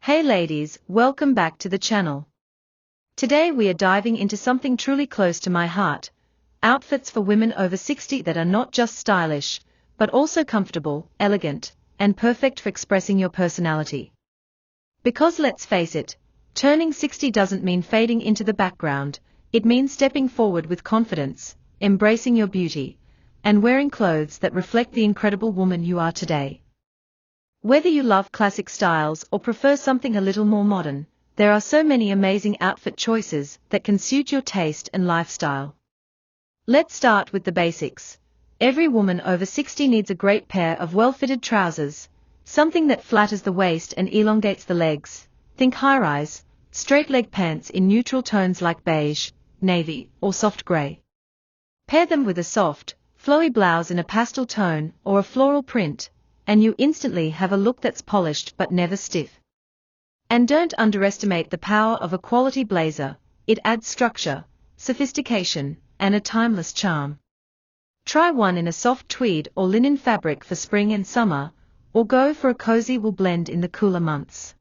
Hey ladies, welcome back to the channel. Today we are diving into something truly close to my heart, outfits for women over 60 that are not just stylish, but also comfortable, elegant, and perfect for expressing your personality. Because let's face it, turning 60 doesn't mean fading into the background, it means stepping forward with confidence, embracing your beauty, and wearing clothes that reflect the incredible woman you are today. Whether you love classic styles or prefer something a little more modern, there are so many amazing outfit choices that can suit your taste and lifestyle. Let's start with the basics. Every woman over 60 needs a great pair of well-fitted trousers, something that flatters the waist and elongates the legs. Think high-rise, straight-leg pants in neutral tones like beige, navy, or soft gray. Pair them with a soft, flowy blouse in a pastel tone or a floral print, and you instantly have a look that's polished but never stiff. And don't underestimate the power of a quality blazer, it adds structure, sophistication, and a timeless charm. Try one in a soft tweed or linen fabric for spring and summer, or go for a cozy wool blend in the cooler months.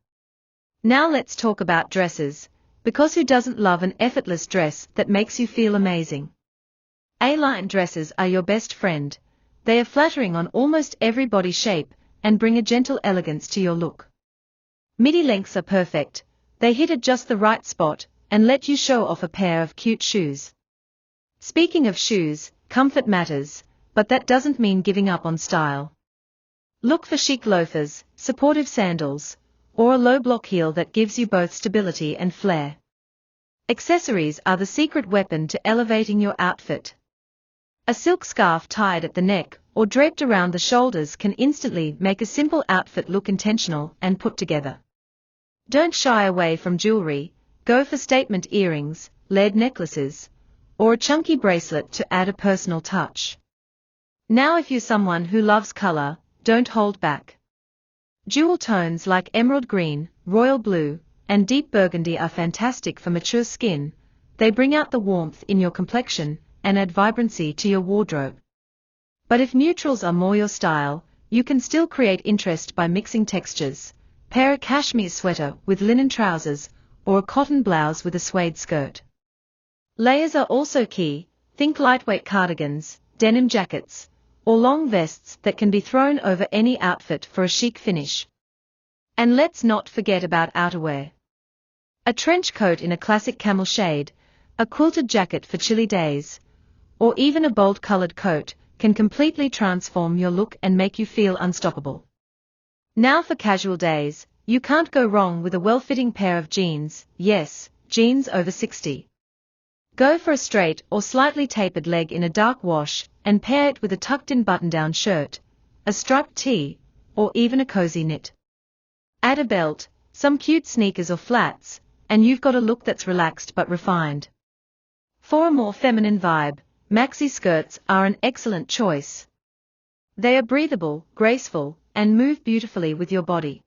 Now let's talk about dresses, because who doesn't love an effortless dress that makes you feel amazing? A-line dresses are your best friend. They are flattering on almost every body shape, and bring a gentle elegance to your look. Midi lengths are perfect, they hit at just the right spot, and let you show off a pair of cute shoes. Speaking of shoes, comfort matters, but that doesn't mean giving up on style. Look for chic loafers, supportive sandals, or a low block heel that gives you both stability and flair. Accessories are the secret weapon to elevating your outfit. A silk scarf tied at the neck or draped around the shoulders can instantly make a simple outfit look intentional and put together. Don't shy away from jewelry, go for statement earrings, lead necklaces, or a chunky bracelet to add a personal touch. Now if you're someone who loves color, don't hold back. Jewel tones like emerald green, royal blue, and deep burgundy are fantastic for mature skin. They bring out the warmth in your complexion and add vibrancy to your wardrobe. But if neutrals are more your style, you can still create interest by mixing textures. Pair a cashmere sweater with linen trousers, or a cotton blouse with a suede skirt. Layers are also key. Think lightweight cardigans, denim jackets, or long vests that can be thrown over any outfit for a chic finish. And let's not forget about outerwear. A trench coat in a classic camel shade, a quilted jacket for chilly days, or even a bold-colored coat, can completely transform your look and make you feel unstoppable. Now for casual days, you can't go wrong with a well-fitting pair of jeans, yes, jeans over 60. Go for a straight or slightly tapered leg in a dark wash, and pair it with a tucked-in button-down shirt, a striped tee, or even a cozy knit. Add a belt, some cute sneakers or flats, and you've got a look that's relaxed but refined. For a more feminine vibe, maxi skirts are an excellent choice. They are breathable, graceful, and move beautifully with your body.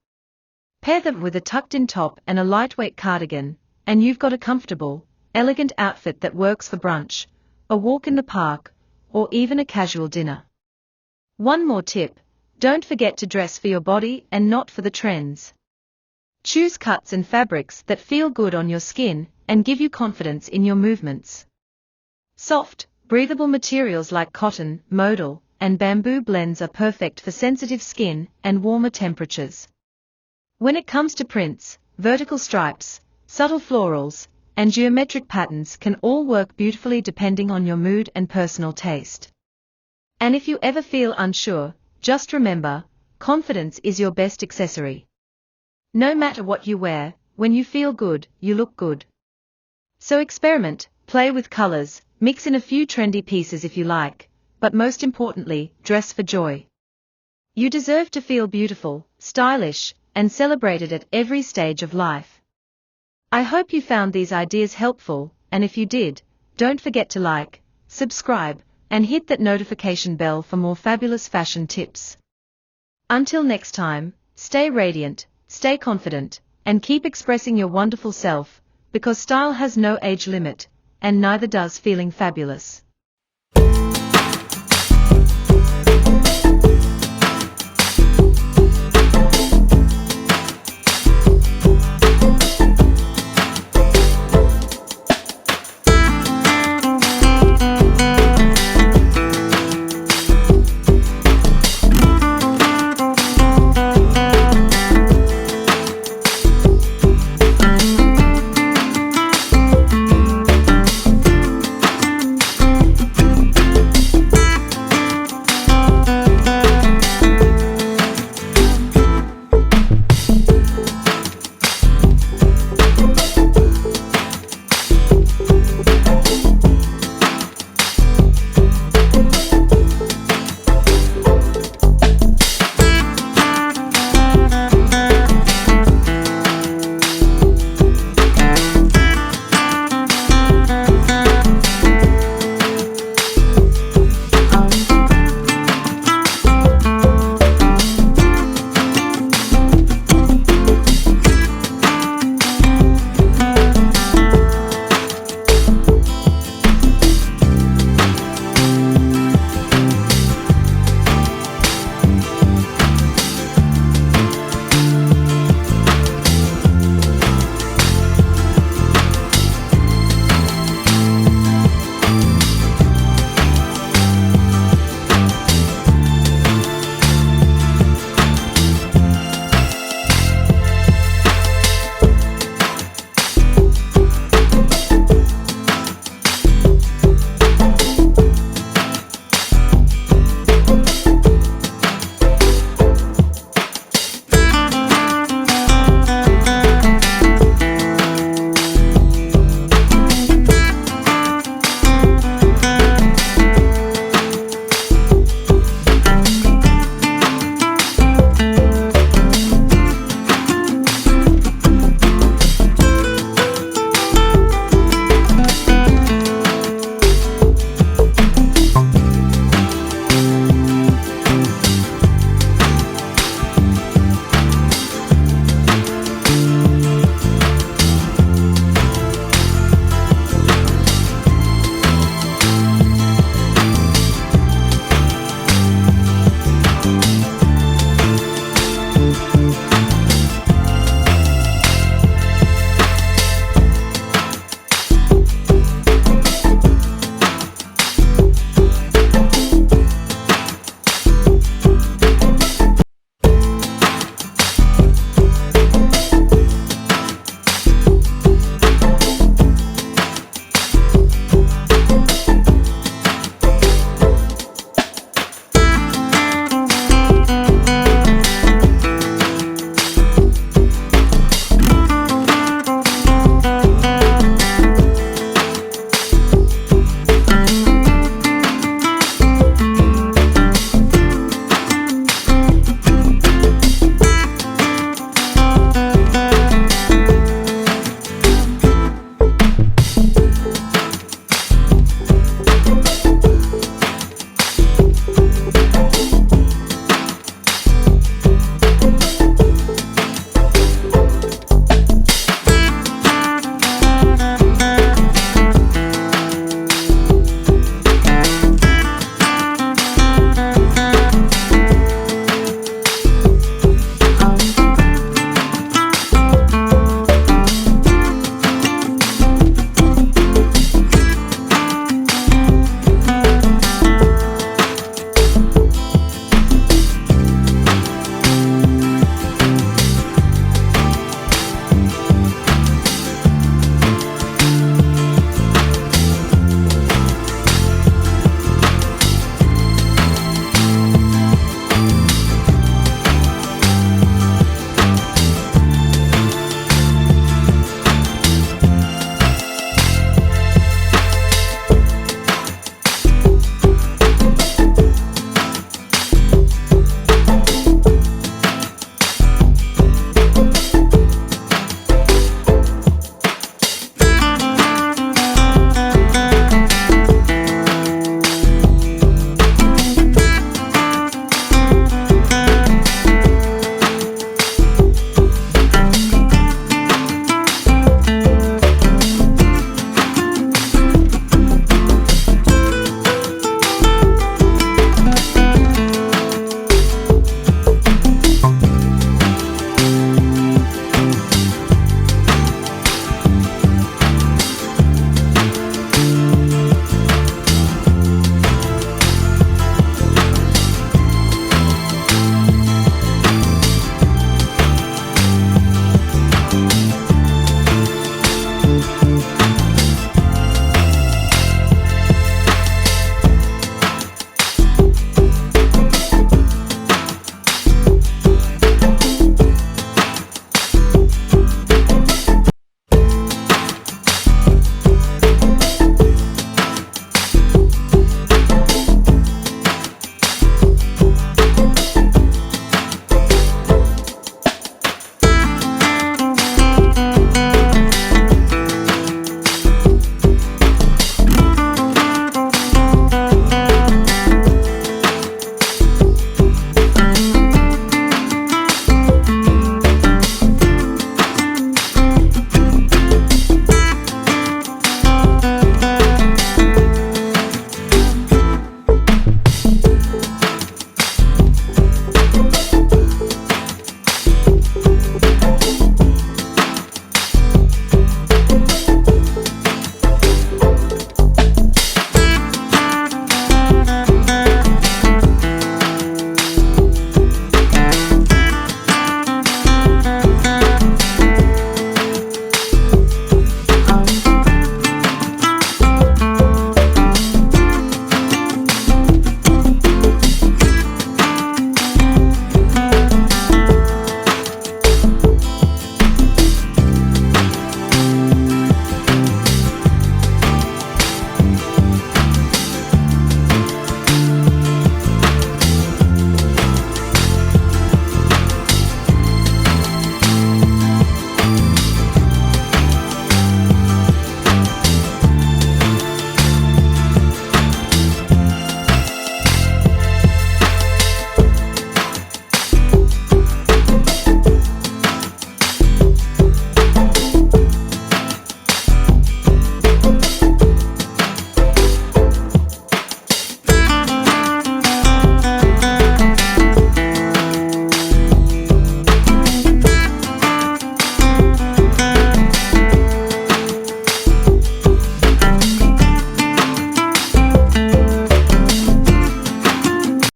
Pair them with a tucked-in top and a lightweight cardigan, and you've got a comfortable, elegant outfit that works for brunch, a walk in the park, or even a casual dinner. One more tip, don't forget to dress for your body and not for the trends. Choose cuts and fabrics that feel good on your skin and give you confidence in your movements. Soft, breathable materials like cotton, modal, and bamboo blends are perfect for sensitive skin and warmer temperatures. When it comes to prints, vertical stripes, subtle florals, and geometric patterns can all work beautifully depending on your mood and personal taste. And if you ever feel unsure, just remember, confidence is your best accessory. No matter what you wear, when you feel good, you look good. So experiment, play with colors, mix in a few trendy pieces if you like, but most importantly, dress for joy. You deserve to feel beautiful, stylish, and celebrated at every stage of life. I hope you found these ideas helpful, and if you did, don't forget to like, subscribe, and hit that notification bell for more fabulous fashion tips. Until next time, stay radiant, stay confident, and keep expressing your wonderful self, because style has no age limit, and neither does feeling fabulous.